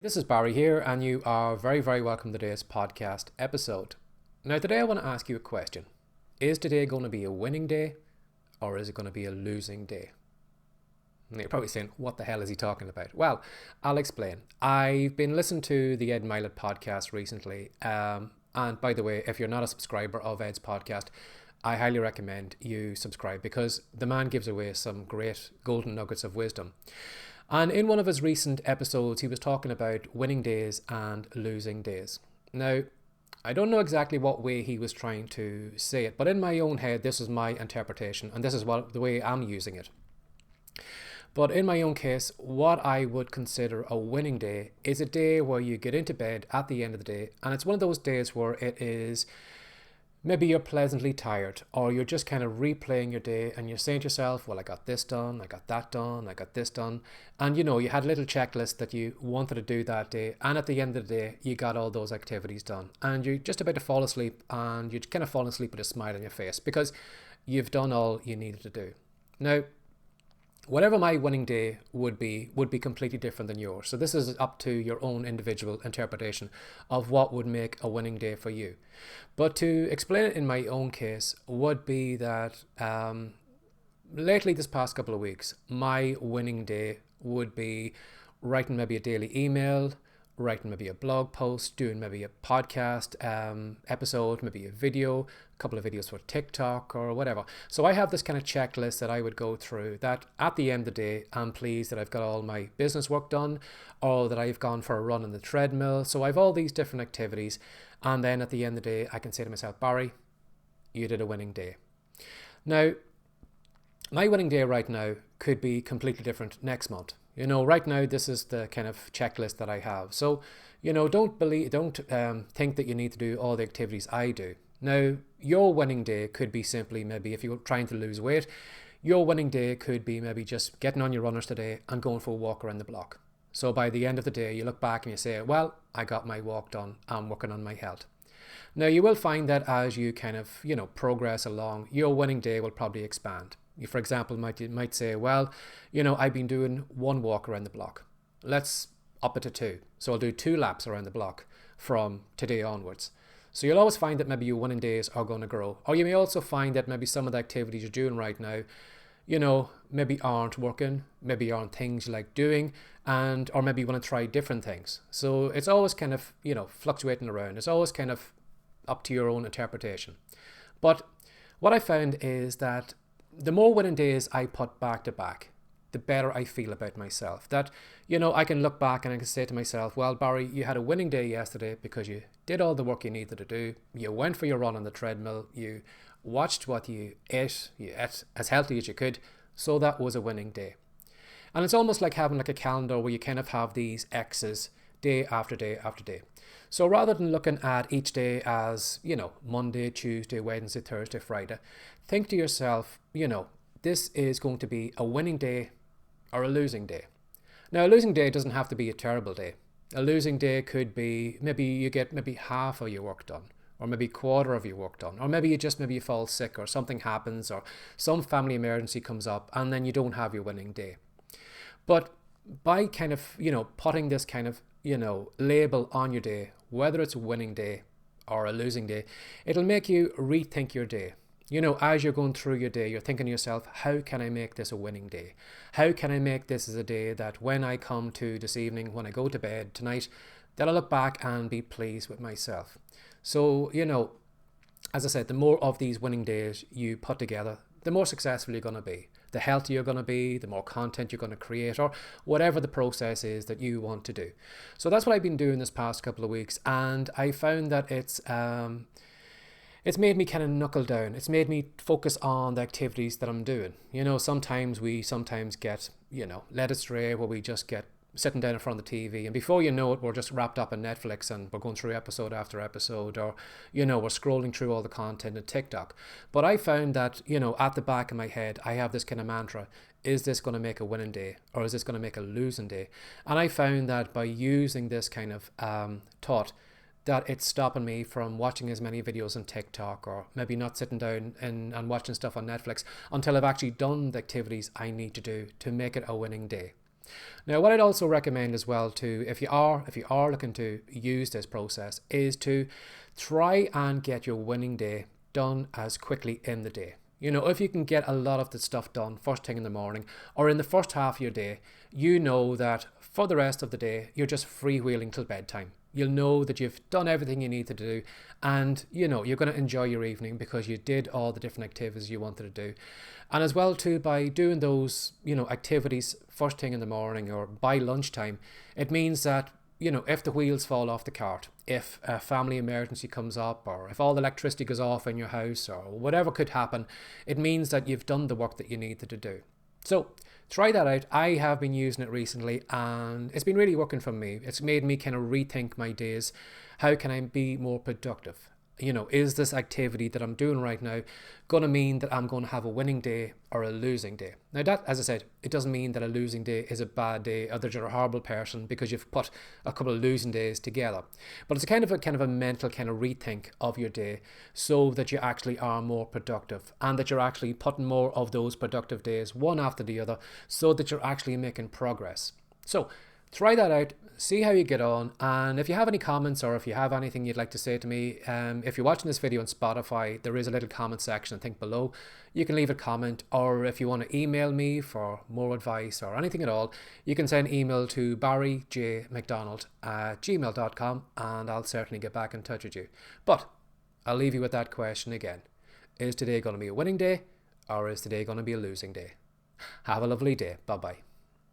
This is Barry here, and you are very, very welcome to today's podcast episode. Now, today I want to ask you a question. Is today going to be a winning day, or is it going to be a losing day? And you're probably saying, what the hell is he talking about? Well, I'll explain. I've been listening to the Ed Mylett podcast recently. And by the way, if you're not a subscriber of Ed's podcast, I highly recommend you subscribe because the man gives away some great golden nuggets of wisdom. And in one of his recent episodes, he was talking about winning days and losing days. Now, I don't know exactly what way he was trying to say it, but in my own head, this is my interpretation, and this is the way I'm using it. But in my own case, what I would consider a winning day is a day where you get into bed at the end of the day, and it's one of those days where it is maybe you're pleasantly tired, or you're just kind of replaying your day and you're saying to yourself, well, I got this done, I got that done, I got this done. And you had a little checklist that you wanted to do that day. And at the end of the day, you got all those activities done. And you're just about to fall asleep, and you're kind of falling asleep with a smile on your face because you've done all you needed to do. Now, whatever my winning day would be completely different than yours. So this is up to your own individual interpretation of what would make a winning day for you. But to explain it in my own case would be that lately, this past couple of weeks, my winning day would be writing maybe a daily email, writing maybe a blog post, doing maybe a podcast episode, maybe a video, a couple of videos for TikTok or whatever. So I have this kind of checklist that I would go through that at the end of the day, I'm pleased that I've got all my business work done, or that I've gone for a run on the treadmill. So I've all these different activities. And then at the end of the day, I can say to myself, Barry, you did a winning day. Now, my winning day right now could be completely different next month. Right now, this is the kind of checklist that I have. So, don't think that you need to do all the activities I do. Now, your winning day could be simply maybe if you're trying to lose weight, your winning day could be maybe just getting on your runners today and going for a walk around the block. So by the end of the day, you look back and you say, well, I got my walk done. I'm working on my health. Now, you will find that as you kind of, progress along, your winning day will probably expand. You, for example, might say, well, I've been doing one walk around the block. Let's up it to two. So I'll do 2 laps around the block from today onwards. So you'll always find that maybe your winning days are going to grow. Or you may also find that maybe some of the activities you're doing right now, maybe aren't working, maybe aren't things you like doing, or maybe you want to try different things. So it's always kind of, fluctuating around. It's always kind of up to your own interpretation. But what I found is that the more winning days I put back to back, the better I feel about myself. That, I can look back and I can say to myself, well, Barry, you had a winning day yesterday because you did all the work you needed to do. You went for your run on the treadmill. You watched what you ate. You ate as healthy as you could. So that was a winning day. And it's almost like having like a calendar where you kind of have these X's day after day after day. So rather than looking at each day as, Monday, Tuesday, Wednesday, Thursday, Friday, think to yourself, this is going to be a winning day or a losing day. Now, a losing day doesn't have to be a terrible day. A losing day could be maybe you get maybe half of your work done, or maybe a quarter of your work done, or maybe you fall sick, or something happens, or some family emergency comes up, and then you don't have your winning day. But by kind of, putting this kind of, label on your day, whether it's a winning day or a losing day, it'll make you rethink your day. As you're going through your day, you're thinking to yourself, how can I make this a winning day? How can I make this as a day that when I come to this evening, when I go to bed tonight, that I'll look back and be pleased with myself? So, as I said, the more of these winning days you put together, the more successful you're going to be. The healthier you're going to be, the more content you're going to create, or whatever the process is that you want to do. So that's what I've been doing this past couple of weeks, and I found that it's made me kind of knuckle down. It's made me focus on the activities that I'm doing. Sometimes we get, led astray where we just get sitting down in front of the TV, and before you know it, we're just wrapped up in Netflix and we're going through episode after episode, or we're scrolling through all the content in TikTok. But I found that at the back of my head, I have this kind of mantra: is this going to make a winning day, or is this going to make a losing day? And I found that by using this kind of thought, that it's stopping me from watching as many videos on TikTok, or maybe not sitting down and watching stuff on Netflix until I've actually done the activities I need to do to make it a winning day. Now, what I'd also recommend as well too, if you are looking to use this process, is to try and get your winning day done as quickly in the day. You know, if you can get a lot of the stuff done first thing in the morning or in the first half of your day, you know that for the rest of the day, you're just freewheeling till bedtime. You'll know that you've done everything you need to do, and you know you're going to enjoy your evening because you did all the different activities you wanted to do. And as well too, by doing those, you know, activities first thing in the morning or by lunchtime, it means that, you know, if the wheels fall off the cart, if a family emergency comes up, or if all the electricity goes off in your house, or whatever could happen, it means that you've done the work that you needed to do. So try that out. I have been using it recently and it's been really working for me. It's made me kind of rethink my days. How can I be more productive? You know, is this activity that I'm doing right now going to mean that I'm going to have a winning day or a losing day? Now that, as I said, it doesn't mean that a losing day is a bad day or that you're a horrible person because you've put a couple of losing days together. But it's a kind of a mental kind of rethink of your day so that you actually are more productive and that you're actually putting more of those productive days one after the other so that you're actually making progress. So try that out, see how you get on, and if you have any comments or if you have anything you'd like to say to me, if you're watching this video on Spotify, there is a little comment section I think below. You can leave a comment, or if you want to email me for more advice or anything at all, you can send email to barryjmcdonald@gmail.com and I'll certainly get back in touch with you. But I'll leave you with that question again. Is today going to be a winning day or is today going to be a losing day? Have a lovely day. Bye bye.